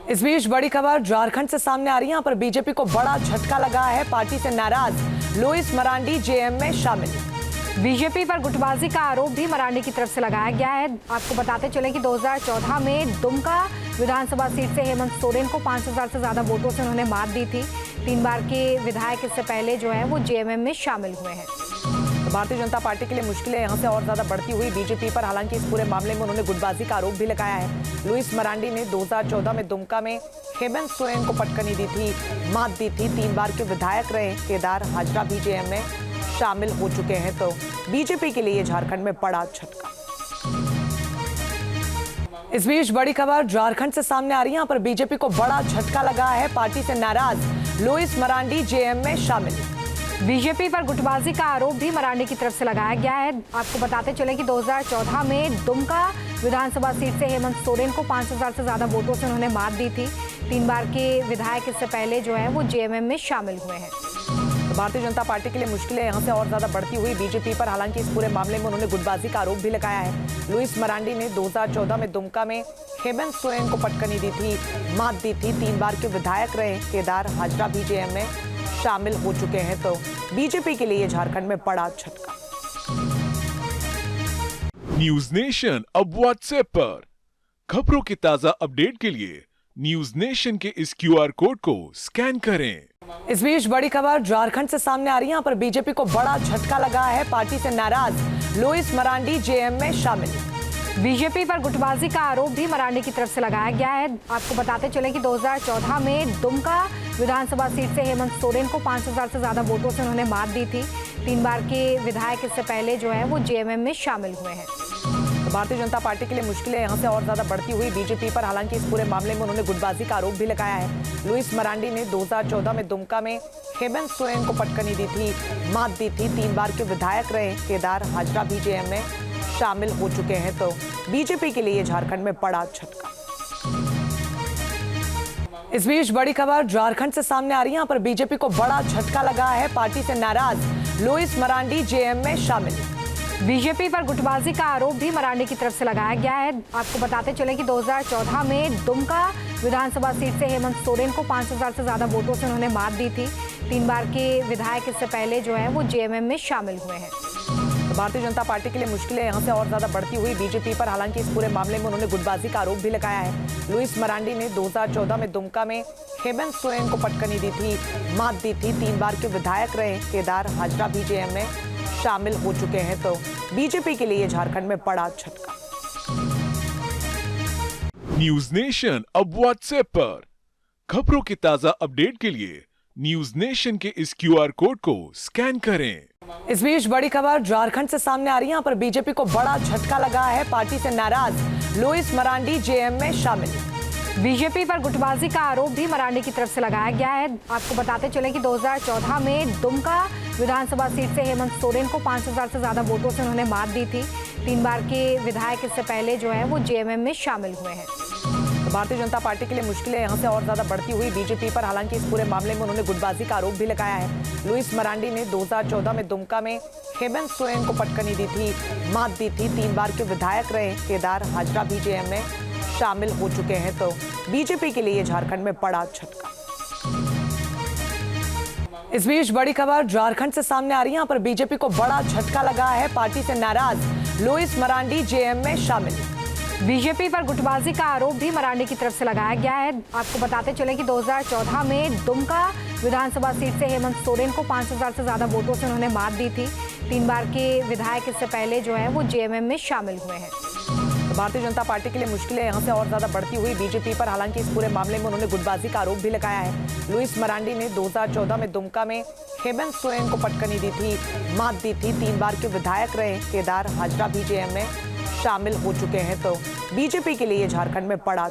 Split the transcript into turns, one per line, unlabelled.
इस बीच बड़ी खबर झारखंड से सामने आ रही है। यहाँ पर बीजेपी को बड़ा झटका लगा है। पार्टी से नाराज लुइस मरांडी जेएम में शामिल।
बीजेपी पर गुटबाजी का आरोप भी मरांडी की तरफ से लगाया गया है। आपको बताते चले कि 2014 में दुमका विधानसभा सीट से हेमंत सोरेन को 5000 से ज्यादा वोटों से उन्होंने मात दी थी। 3 बार के विधायक इससे पहले जो है वो जेएमएम में शामिल हुए हैं।
भारतीय जनता पार्टी के लिए मुश्किलें यहां से और ज्यादा बढ़ती हुई बीजेपी पर। हालांकि इस पूरे मामले में उन्होंने गुटबाजी का आरोप भी लगाया है। लुइस मरांडी ने 2014 में दुमका में हेमंत सोरेन को पटकनी दी थी, मात दी थी। 3 बार के विधायक रहे। केदार हाजरा भी जेएम में शामिल हो चुके हैं। तो बीजेपी के लिए झारखंड में बड़ा झटका। इस बीच बड़ी खबर झारखंड से सामने आ रही है। यहाँ पर बीजेपी को बड़ा झटका लगा है। पार्टी से नाराज लुइस मरांडी जेएम में शामिल।
बीजेपी पर गुटबाजी का आरोप भी मरांडी की तरफ से लगाया गया है। आपको बताते चले कि 2014 में दुमका विधानसभा सीट से हेमंत सोरेन को 5000 से ज्यादा वोटों से उन्होंने मात दी थी। 3 बार के विधायक इससे पहले जो है वो जेएमएम में शामिल हुए हैं।
भारतीय जनता पार्टी के लिए मुश्किलें यहां से और ज्यादा बढ़ती हुई बीजेपी पर। हालांकि इस पूरे मामले में उन्होंने गुटबाजी का आरोप भी लगाया है। लुइस मरांडी ने 2014 में दुमका में हेमंत सोरेन को पटकनी दी थी, मात दी थी। 3 बार के विधायक रहे। केदार हाजरा भी जेएम में शामिल हो चुके हैं। तो बीजेपी के लिए झारखंड में बड़ा झटका।
न्यूज नेशन अब व्हाट्सएप पर खबरों की ताजा अपडेट के लिए न्यूज नेशन के इस QR कोड को स्कैन करें।
इस बीच बड़ी खबर झारखंड से सामने आ रही है। यहाँ पर बीजेपी को बड़ा झटका लगा है। पार्टी से नाराज लुइस मरांडी जेएम में शामिल।
बीजेपी पर गुटबाजी का आरोप भी मरांडी की तरफ से लगाया गया है। आपको बताते चले कि 2014 में दुमका विधानसभा सीट से हेमंत सोरेन को 5000 से ज्यादा वोटों से उन्होंने मात दी थी। 3 बार के विधायक इससे पहले जो है वो जेएमएम में शामिल हुए हैं।
भारतीय जनता पार्टी के लिए मुश्किलें यहां से और ज्यादा बढ़ती हुई बीजेपी पर। हालांकि इस पूरे मामले में उन्होंने गुटबाजी का आरोप भी लगाया है। लुइस मरांडी ने 2014 में दुमका में हेमंत सोरेन को पटकनी दी थी, मात दी थी। 3 बार के विधायक रहे। केदार हाजरा भी जेएम में शामिल हो चुके हैं। तो बीजेपी के लिए झारखंड में बड़ा झटका। इस बीच बड़ी खबर झारखंड से सामने आ रही है। यहाँ पर बीजेपी को बड़ा झटका लगा है। पार्टी से नाराज लुइस मरांडी जेएम में शामिल।
बीजेपी पर गुटबाजी का आरोप भी मरांडी की तरफ से लगाया गया है। आपको बताते चले कि 2014 में दुमका विधानसभा सीट से हेमंत सोरेन को 5000 से ज्यादा वोटों से उन्होंने मात दी थी। 3 बार के विधायक इससे पहले जो है वो जेएमएम में शामिल हुए हैं।
भारतीय जनता पार्टी के लिए मुश्किलें यहां से और ज्यादा बढ़ती हुई बीजेपी पर। हालांकि इस पूरे मामले में उन्होंने गुटबाजी का आरोप भी लगाया है। लुइस मरांडी ने 2014 में दुमका में हेमंत सोरेन को पटकनी दी थी, मात दी थी। 3 बार के विधायक रहे। केदार हाजरा भी जेएम में शामिल हो चुके हैं। तो बीजेपी के लिए झारखंड में बड़ा झटका।
न्यूज नेशन अब व्हाट्सएप पर खबरों की ताजा अपडेट के लिए न्यूज नेशन के इस QR कोड को स्कैन करें।
इस बीच बड़ी खबर झारखंड से सामने आ रही है। यहाँ पर बीजेपी को बड़ा झटका लगा है। पार्टी से नाराज लुइस मरांडी जेएम में शामिल।
बीजेपी पर गुटबाजी का आरोप भी मरांडी की तरफ से लगाया गया है। आपको बताते चले कि 2014 में दुमका विधानसभा सीट से हेमंत सोरेन को 5000 से ज्यादा वोटों से उन्होंने मात दी थी। 3 बार के विधायक इससे पहले जो है वो जेएमएम में शामिल हुए हैं।
भारतीय जनता पार्टी के लिए मुश्किलें यहां से और ज्यादा बढ़ती हुई बीजेपी पर। हालांकि इस पूरे मामले में उन्होंने गुटबाजी का आरोप भी लगाया है। लुइस मरांडी ने 2014 में दुमका में हेमंत सोरेन को पटकनी दी थी, मात दी थी। 3 बार के विधायक रहे। केदार हाजरा भी जेएम में शामिल हो चुके हैं। तो बीजेपी के लिए झारखंड में बड़ा झटका। इस बीच बड़ी खबर झारखंड से सामने आ रही है। यहाँ पर बीजेपी को बड़ा झटका लगा है। पार्टी से नाराज लुइस मरांडी जेएम में शामिल।
बीजेपी पर गुटबाजी का आरोप भी मरांडी की तरफ से लगाया गया है। आपको बताते चले कि 2014 में दुमका विधानसभा सीट से हेमंत सोरेन को 5000 से ज्यादा वोटों से उन्होंने मात दी थी। 3 बार के विधायक इससे पहले जो है वो जेएमएम में शामिल हुए हैं।
भारतीय जनता पार्टी के लिए मुश्किलें यहां से और ज्यादा बढ़ती हुई बीजेपी पर। हालांकि इस पूरे मामले में उन्होंने गुटबाजी का आरोप भी लगाया है। लुइस मरांडी ने 2014 में दुमका में हेमंत सोरेन को पटकनी दी थी, मात दी थी। 3 बार के विधायक रहे। केदार हाजरा भी जेएम में शामिल हो चुके हैं। तो बीजेपी के लिए झारखंड में बड़ा